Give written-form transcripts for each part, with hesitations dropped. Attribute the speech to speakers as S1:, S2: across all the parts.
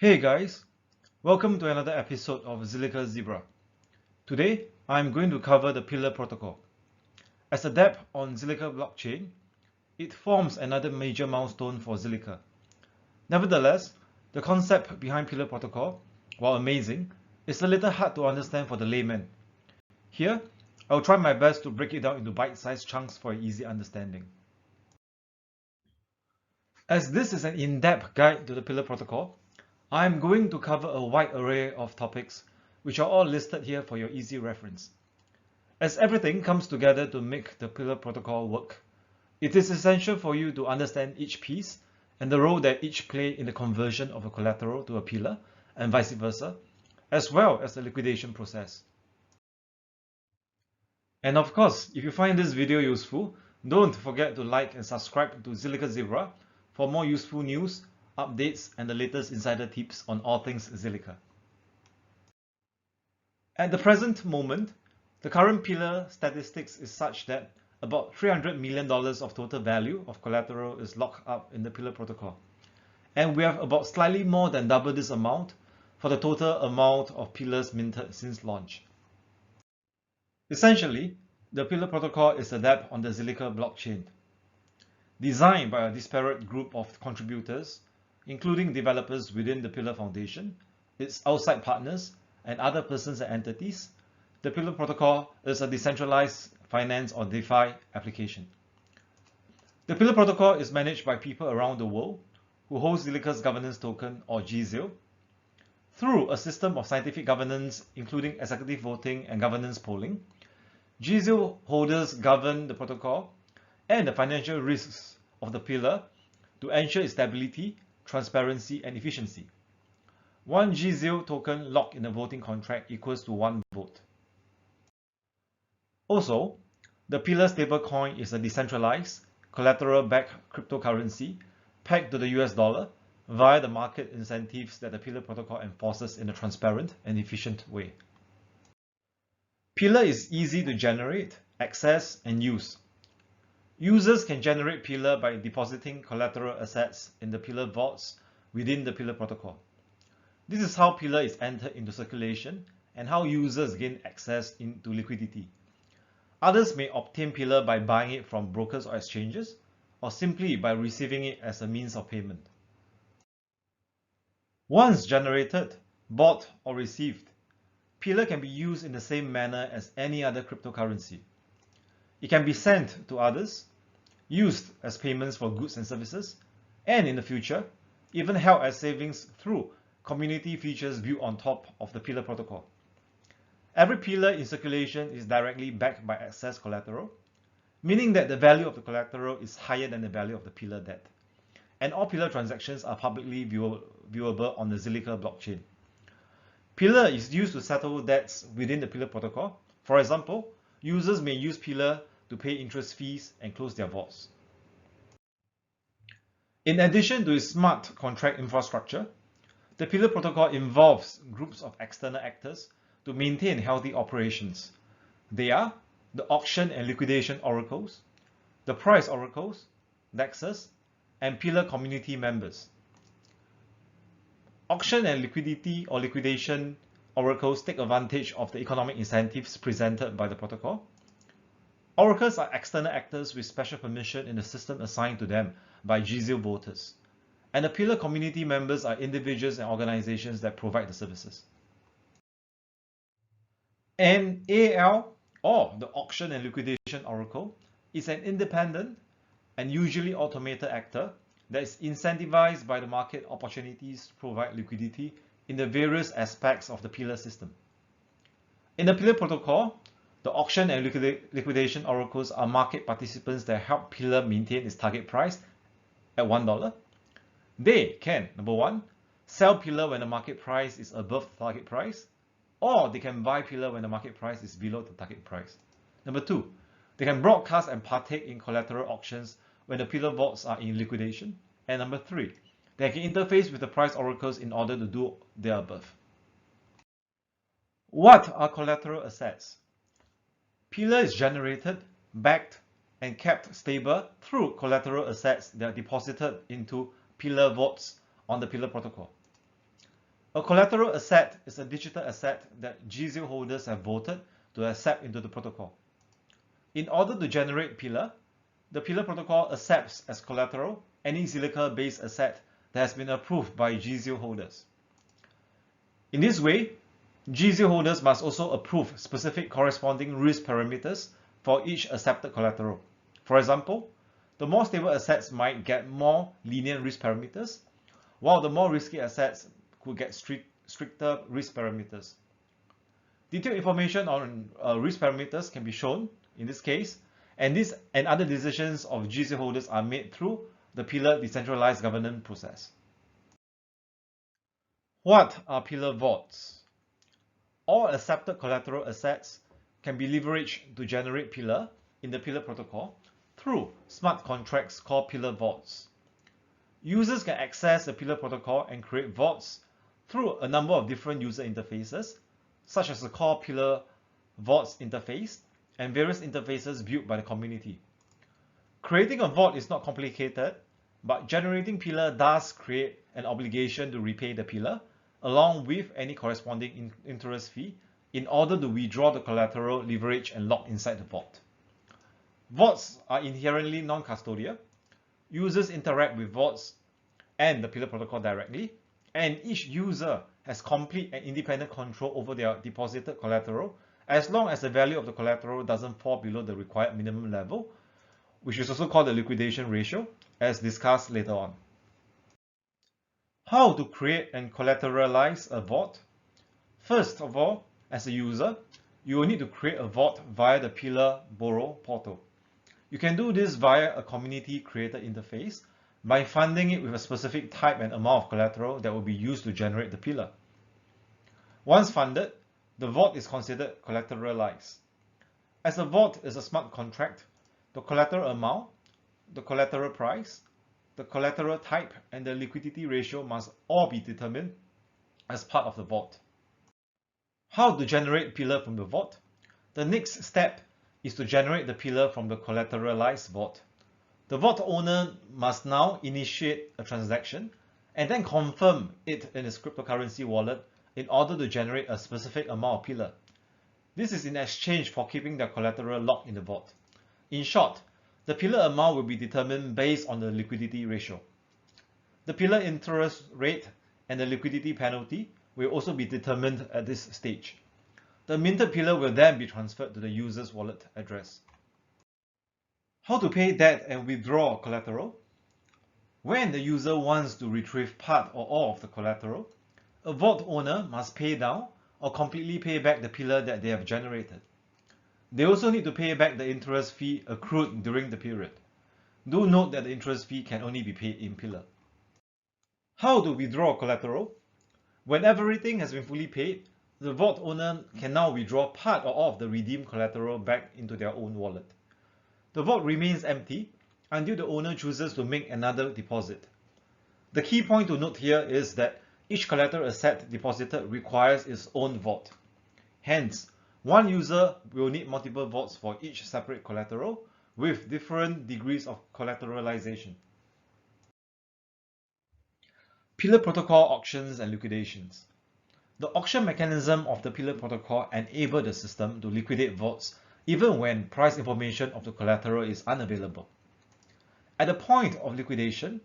S1: Hey guys, welcome to another episode of Zilliqa Zebra. Today, I'm going to cover the Pillar protocol. As a Dapp on Zilliqa blockchain, it forms another major milestone for Zilliqa. Nevertheless, the concept behind Pillar protocol, while amazing, is a little hard to understand for the layman. Here, I'll try my best to break it down into bite-sized chunks for easy understanding. As this is an in-depth guide to the Pillar protocol, I'm going to cover a wide array of topics, which are all listed here for your easy reference. As everything comes together to make the Pillar protocol work, it is essential for you to understand each piece and the role that each play in the conversion of a collateral to a pillar and vice versa, as well as the liquidation process. And of course, if you find this video useful, don't forget to like and subscribe to Zilliqa Zebra for more useful news, updates, and the latest insider tips on all things Zilliqa. At the present moment, the current pillar statistics is such that about $300 million of total value of collateral is locked up in the Pillar protocol. And we have about slightly more than double this amount for the total amount of pillars minted since launch. Essentially, the Pillar protocol is a Dapp on the Zilliqa blockchain. Designed by a disparate group of contributors, including developers within the Pillar Foundation, its outside partners, and other persons and entities, the Pillar protocol is a decentralized finance or DeFi application. The Pillar protocol is managed by people around the world who hold Zilliqa's governance token or GZIL through a system of scientific governance, including executive voting and governance polling. GZIL holders govern the protocol and the financial risks of the pillar to ensure its stability, transparency, and efficiency. One GZIL token locked in a voting contract equals to one vote. Also, the Pillar Stable Coin is a decentralized, collateral-backed cryptocurrency pegged to the US dollar via the market incentives that the Pillar protocol enforces in a transparent and efficient way. Pillar is easy to generate, access, and use. Users can generate Pillar by depositing collateral assets in the Pillar vaults within the Pillar protocol. This is how Pillar is entered into circulation and how users gain access into liquidity. Others may obtain Pillar by buying it from brokers or exchanges, or simply by receiving it as a means of payment. Once generated, bought, or received, Pillar can be used in the same manner as any other cryptocurrency. It can be sent to others, used as payments for goods and services, and in the future, even held as savings through community features built on top of the Pillar protocol. Every Pillar in circulation is directly backed by excess collateral, meaning that the value of the collateral is higher than the value of the Pillar debt. And all Pillar transactions are publicly viewable on the Zilliqa blockchain. Pillar is used to settle debts within the Pillar protocol. For example, users may use Pillar to pay interest fees and close their vaults. In addition to its smart contract infrastructure, the Pillar protocol involves groups of external actors to maintain healthy operations. They are the auction and liquidation oracles, the price oracles, dexes, and Pillar community members. Auction and liquidity or liquidation oracles take advantage of the economic incentives presented by the protocol. Oracles are external actors with special permission in the system assigned to them by GZIL voters. And the Pillar community members are individuals and organizations that provide the services. An AL, or the Auction and Liquidation Oracle, is an independent and usually automated actor that is incentivized by the market opportunities to provide liquidity in the various aspects of the Pillar system. In the Pillar protocol, the auction and liquidation oracles are market participants that help Pillar maintain its target price at $1. They can, number one, sell Pillar when the market price is above the target price, or they can buy Pillar when the market price is below the target price. Number two, they can broadcast and partake in collateral auctions when the Pillar vaults are in liquidation. And number three, they can interface with the price oracles in order to do the above. What are collateral assets? Pillar is generated, backed, and kept stable through collateral assets that are deposited into Pillar vaults on the Pillar protocol. A collateral asset is a digital asset that GZIL holders have voted to accept into the protocol. In order to generate Pillar, the Pillar protocol accepts as collateral any Zilliqa-based asset that has been approved by GZIL holders. In this way, GZIL holders must also approve specific corresponding risk parameters for each accepted collateral. For example, the more stable assets might get more lenient risk parameters, while the more risky assets could get stricter risk parameters. Detailed information on risk parameters can be shown in this case, and this and other decisions of GZIL holders are made through the Pillar decentralized governance process. What are Pillar vaults? All accepted collateral assets can be leveraged to generate Pillar in the Pillar protocol through smart contracts called Pillar vaults. Users can access the Pillar protocol and create vaults through a number of different user interfaces, such as the core Pillar vaults interface and various interfaces built by the community. Creating a vault is not complicated, but generating Pillar does create an obligation to repay the Pillar, along with any corresponding interest fee, in order to withdraw the collateral, leverage, and lock inside the vault. Vaults are inherently non-custodial. Users interact with vaults and the Pillar protocol directly, and each user has complete and independent control over their deposited collateral as long as the value of the collateral doesn't fall below the required minimum level, which is also called the liquidation ratio, as discussed later on. How to create and collateralize a vault? First of all, as a user, you will need to create a vault via the Pillar Borrow portal. You can do this via a community-created interface by funding it with a specific type and amount of collateral that will be used to generate the Pillar. Once funded, the vault is considered collateralized. As a vault is a smart contract, the collateral amount, the collateral price, the collateral type, and the liquidity ratio must all be determined as part of the vault. How to generate Pillar from the vault? The next step is to generate the Pillar from the collateralized vault. The vault owner must now initiate a transaction and then confirm it in his cryptocurrency wallet in order to generate a specific amount of Pillar. This is in exchange for keeping their collateral locked in the vault. In short, the Pillar amount will be determined based on the liquidity ratio. The Pillar interest rate and the liquidity penalty will also be determined at this stage. The minted Pillar will then be transferred to the user's wallet address. How to pay debt and withdraw collateral? When the user wants to retrieve part or all of the collateral, a vault owner must pay down or completely pay back the Pillar that they have generated. They also need to pay back the interest fee accrued during the period. Do note that the interest fee can only be paid in Pillar. How to withdraw collateral? When everything has been fully paid, the vault owner can now withdraw part or all of the redeemed collateral back into their own wallet. The vault remains empty until the owner chooses to make another deposit. The key point to note here is that each collateral asset deposited requires its own vault. Hence, one user will need multiple vaults for each separate collateral with different degrees of collateralization. Pillar protocol auctions and liquidations. The auction mechanism of the Pillar protocol enables the system to liquidate vaults even when price information of the collateral is unavailable. At the point of liquidation,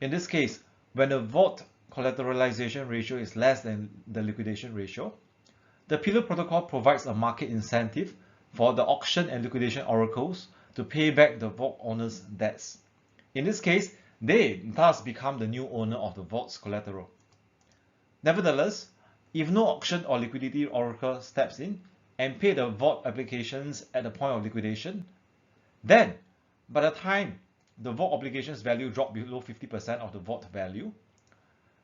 S1: in this case, when the vault collateralization ratio is less than the liquidation ratio, the Pillar protocol provides a market incentive for the auction and liquidation oracles to pay back the vault owner's debts. In this case, they thus become the new owner of the vault's collateral. Nevertheless, if no auction or liquidity oracle steps in and pay the vault applications at the point of liquidation, then by the time the vault obligations value drops below 50% of the vault value,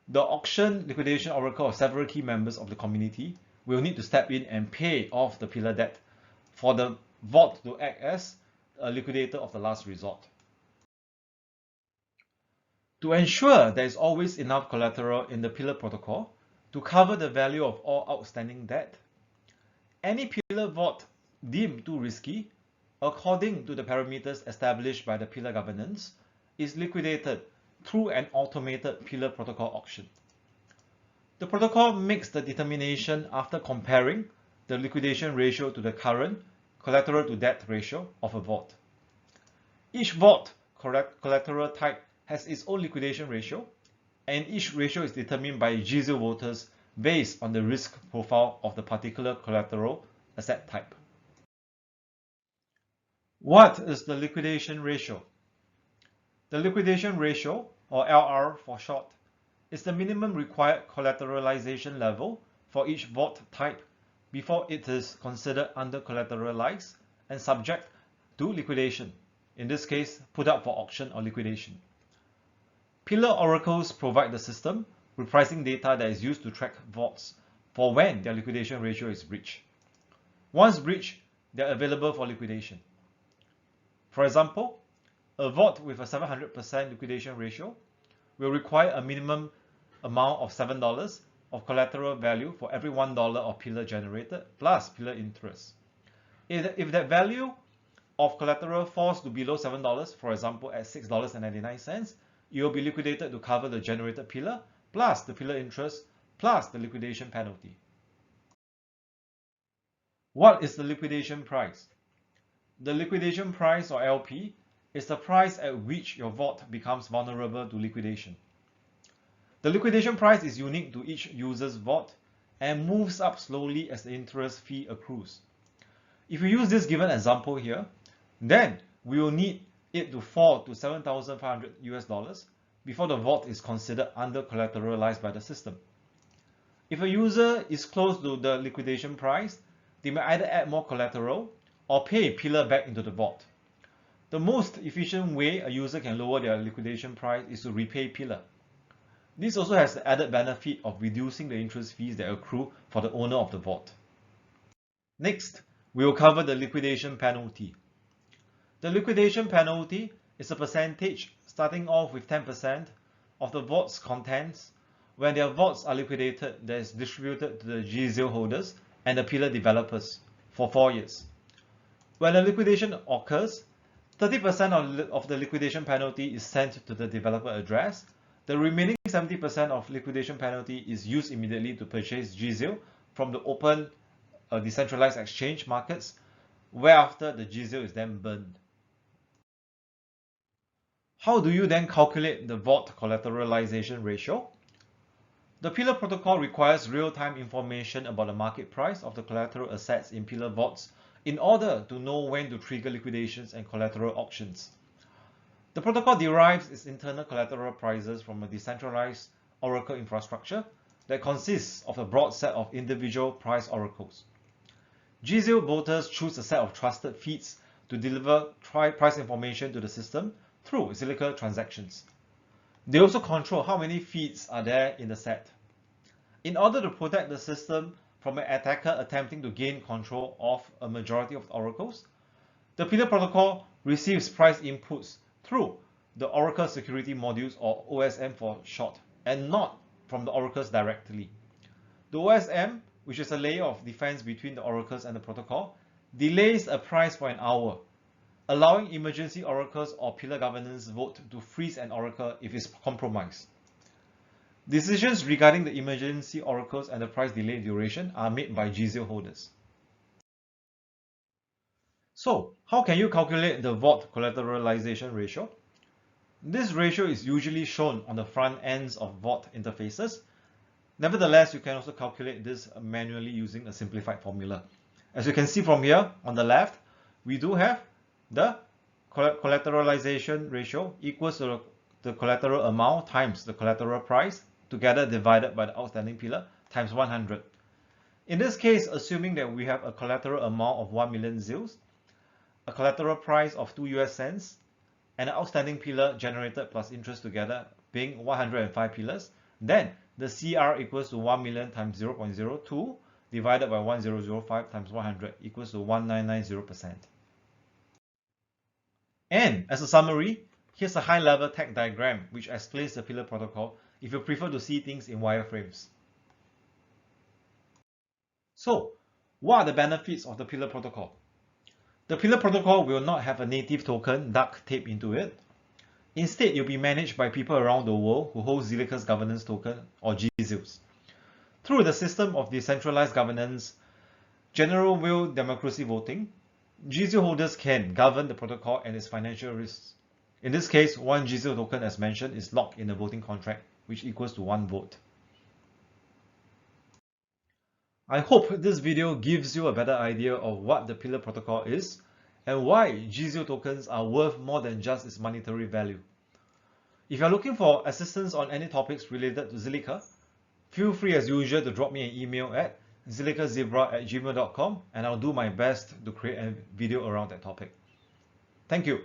S1: the auction liquidation oracle of several key members of the community will need to step in and pay off the Pillar debt for the vault to act as a liquidator of the last resort. To ensure there is always enough collateral in the Pillar protocol to cover the value of all outstanding debt, any Pillar vault deemed too risky, according to the parameters established by the Pillar governance, is liquidated through an automated Pillar protocol auction. The protocol makes the determination after comparing the liquidation ratio to the current collateral to debt ratio of a vault. Each vault collateral type has its own liquidation ratio, and each ratio is determined by GZIL voters based on the risk profile of the particular collateral asset type. What is the liquidation ratio? The liquidation ratio, or LR for short, is the minimum required collateralization level for each vault type before it is considered under collateralized and subject to liquidation, in this case put up for auction or liquidation. Pillar oracles provide the system with pricing data that is used to track vaults for when their liquidation ratio is breached. Once breached, they are available for liquidation. For example, a vault with a 700% liquidation ratio will require a minimum amount of $7 of collateral value for every $1 of pillar generated plus pillar interest. If that value of collateral falls to below $7, for example at $6.99, it will be liquidated to cover the generated pillar plus the pillar interest plus the liquidation penalty. What is the liquidation price? The liquidation price, or LP, is the price at which your vault becomes vulnerable to liquidation. The liquidation price is unique to each user's vault and moves up slowly as the interest fee accrues. If we use this given example here, then we will need it to fall to $7,500 before the vault is considered under collateralized by the system. If a user is close to the liquidation price, they may either add more collateral or pay pillar back into the vault. The most efficient way a user can lower their liquidation price is to repay pillar. This also has the added benefit of reducing the interest fees that accrue for the owner of the vault. Next, we will cover the liquidation penalty. The liquidation penalty is a percentage starting off with 10% of the vault's contents when their vaults are liquidated that is distributed to the GZIL holders and the pillar developers for 4 years. When a liquidation occurs, 30% of the liquidation penalty is sent to the developer address. The remaining 70% of liquidation penalty is used immediately to purchase GZIL from the open decentralized exchange markets, whereafter the GZIL is then burned. How do you then calculate the vault collateralization ratio? The Pillar protocol requires real-time information about the market price of the collateral assets in Pillar vaults in order to know when to trigger liquidations and collateral auctions. The protocol derives its internal collateral prices from a decentralized oracle infrastructure that consists of a broad set of individual price oracles. GZIL voters choose a set of trusted feeds to deliver price information to the system through Zilliqa transactions. They also control how many feeds are there in the set. In order to protect the system from an attacker attempting to gain control of a majority of the oracles, the Pillar protocol receives price inputs through the Oracle Security Modules, or OSM for short, and not from the oracles directly. The OSM, which is a layer of defense between the oracles and the protocol, delays a price for an hour, allowing emergency oracles or Pillar governance vote to freeze an oracle if it's compromised. Decisions regarding the emergency oracles and the price delay duration are made by GZIL holders. So, how can you calculate the vault collateralization ratio? This ratio is usually shown on the front ends of vault interfaces. Nevertheless, you can also calculate this manually using a simplified formula. As you can see from here on the left, we do have the collateralization ratio equals to the collateral amount times the collateral price together divided by the outstanding pillar times 100. In this case, assuming that we have a collateral amount of 1 million ZILs, a collateral price of 2 US cents, and an outstanding pillar generated plus interest together being 105 pillars, then the CR equals to 1 million times 0.02 divided by 1005 times 100 equals to 1990%. And as a summary, here's a high-level tech diagram which explains the Pillar protocol if you prefer to see things in wireframes. So, what are the benefits of the Pillar protocol? The Pillar protocol will not have a native token duct taped into it. Instead, it will be managed by people around the world who hold Zilliqa's governance token, or GZILs. Through the system of decentralized governance, general will democracy voting, GZIL holders can govern the protocol and its financial risks. In this case, one GZIL token, as mentioned, is locked in a voting contract, which equals to 1 vote. I hope this video gives you a better idea of what the Pillar protocol is and why GZIL tokens are worth more than just its monetary value. If you are looking for assistance on any topics related to Zilliqa, feel free as usual to drop me an email at zilliqazebra@gmail.com and I'll do my best to create a video around that topic. Thank you.